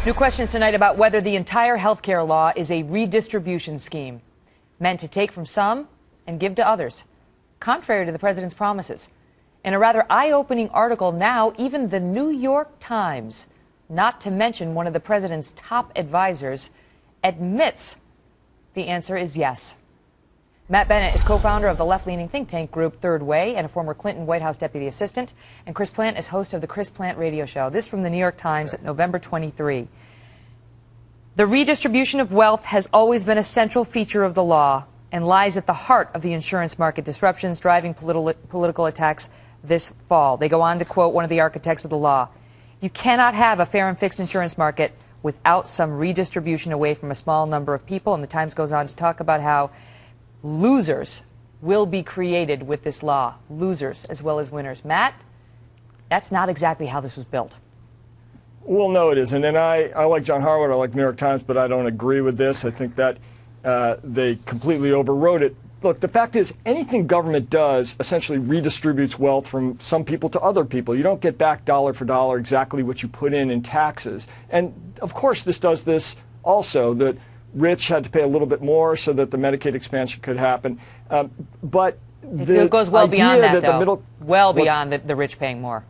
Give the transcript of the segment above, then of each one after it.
New questions tonight about whether the entire health care law is a redistribution scheme meant to take from some and give to others, contrary to the president's promises. In a rather eye-opening article now, even the New York Times, not to mention one of the president's top advisors, admits the answer is yes. Matt Bennett is co-founder of the left-leaning think tank group Third Way and a former Clinton White House deputy assistant. And Chris Plante is host of the Chris Plante radio show. This from the New York Times, November 23. The redistribution of wealth has always been a central feature of the law and lies at the heart of the insurance market disruptions driving political attacks this fall. They go on to quote one of the architects of the law. You cannot have a fair and fixed insurance market without some redistribution away from a small number of people. And the Times goes on to talk about how losers will be created with this law, losers as well as winners. Matt, that's not exactly how this was built. Well, no, it isn't. And I like John Harwood, I like the New York Times, but I don't agree with this. I think that they completely overrode it. Look, the fact is, anything government does essentially redistributes wealth from some people to other people. You don't get back dollar for dollar exactly what you put in taxes. And, of course, this does this also. The rich had to pay a little bit more so that the Medicaid expansion could happen. But it goes well beyond that, though. Well beyond the rich paying more.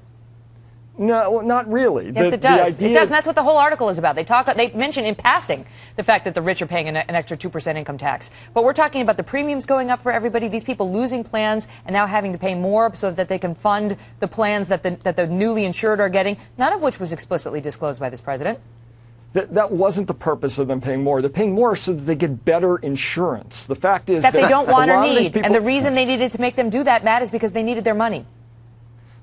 No, not really. Yes, it does. It does, and that's what the whole article is about. They mention in passing the fact that the rich are paying an extra 2% income tax. But we're talking about the premiums going up for everybody, these people losing plans and now having to pay more so that they can fund the plans that the newly insured are getting, none of which was explicitly disclosed by this president. That wasn't the purpose of them paying more. They're paying more so that they get better insurance. The fact is that they don't want or need. And the reason they needed to make them do that, Matt, is because they needed their money.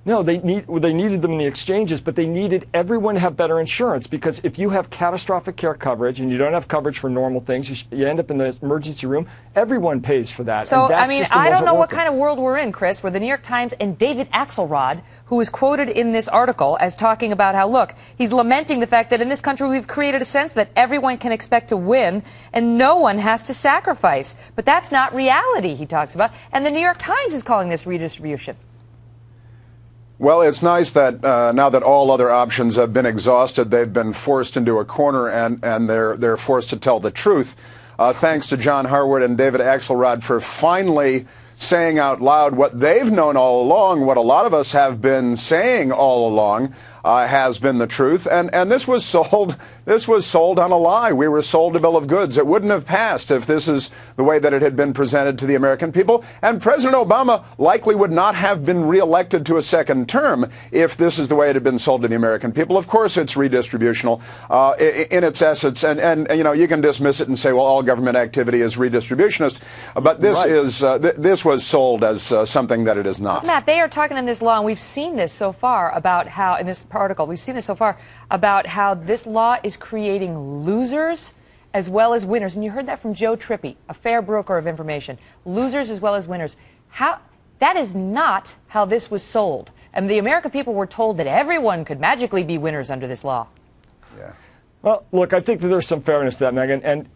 No, they needed them in the exchanges, but they needed everyone to have better insurance, because if you have catastrophic care coverage and you don't have coverage for normal things, you end up in the emergency room, everyone pays for that. So, I mean, I don't know what kind of world we're in, Chris, where the New York Times and David Axelrod, who is quoted in this article as talking about how, look, he's lamenting the fact that in this country we've created a sense that everyone can expect to win and no one has to sacrifice. But that's not reality, he talks about. And the New York Times is calling this redistribution. Well, it's nice that now that all other options have been exhausted, they've been forced into a corner and they're forced to tell the truth. Thanks to John Harwood and David Axelrod for finally saying out loud what they've known all along, what a lot of us have been saying all along, has been the truth. And this was sold on a lie. We were sold a bill of goods. It wouldn't have passed if this is the way that it had been presented to the American people. And President Obama likely would not have been reelected to a second term if this is the way it had been sold to the American people. Of course, it's redistributional in its essence. And you know, you can dismiss it and say, well, all government activity is redistributionist. But this this was sold as something that it is not. Matt, they are talking in this law, and we've seen this so far about how, in this article, we've seen this so far about how this law is creating losers as well as winners. And you heard that from Joe Trippi, a fair broker of information. Losers as well as winners. That is not how this was sold. And the American people were told that everyone could magically be winners under this law. Yeah. Well, look, I think that there's some fairness to that, Megan.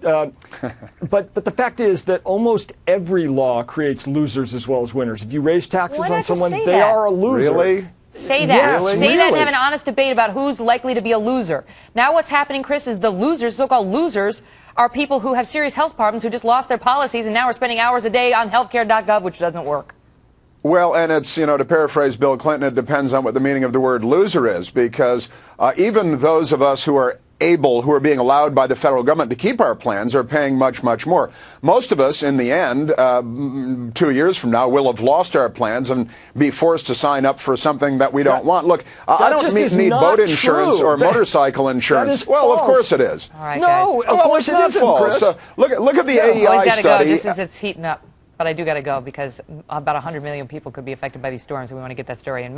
But the fact is that almost every law creates losers as well as winners. If you raise taxes on someone, they are a loser. Really? Say that. Yes, Say that and have an honest debate about who's likely to be a loser. Now what's happening, Chris, is the losers, so-called losers, are people who have serious health problems who just lost their policies and now are spending hours a day on healthcare.gov, which doesn't work. Well, and it's, you know, to paraphrase Bill Clinton, it depends on what the meaning of the word loser is, because even those of us who are who are being allowed by the federal government to keep our plans are paying much, much more. Most of us, in the end, 2 years from now, will have lost our plans and be forced to sign up for something that we don't want. Look, I don't need boat insurance or motorcycle insurance. Well, of course it is. All right, no, guys. of course it isn't, Chris. Look at the AEI study. Go just as it's heating up. But I do got to go because about 100 million people could be affected by these storms. We want to get that story in.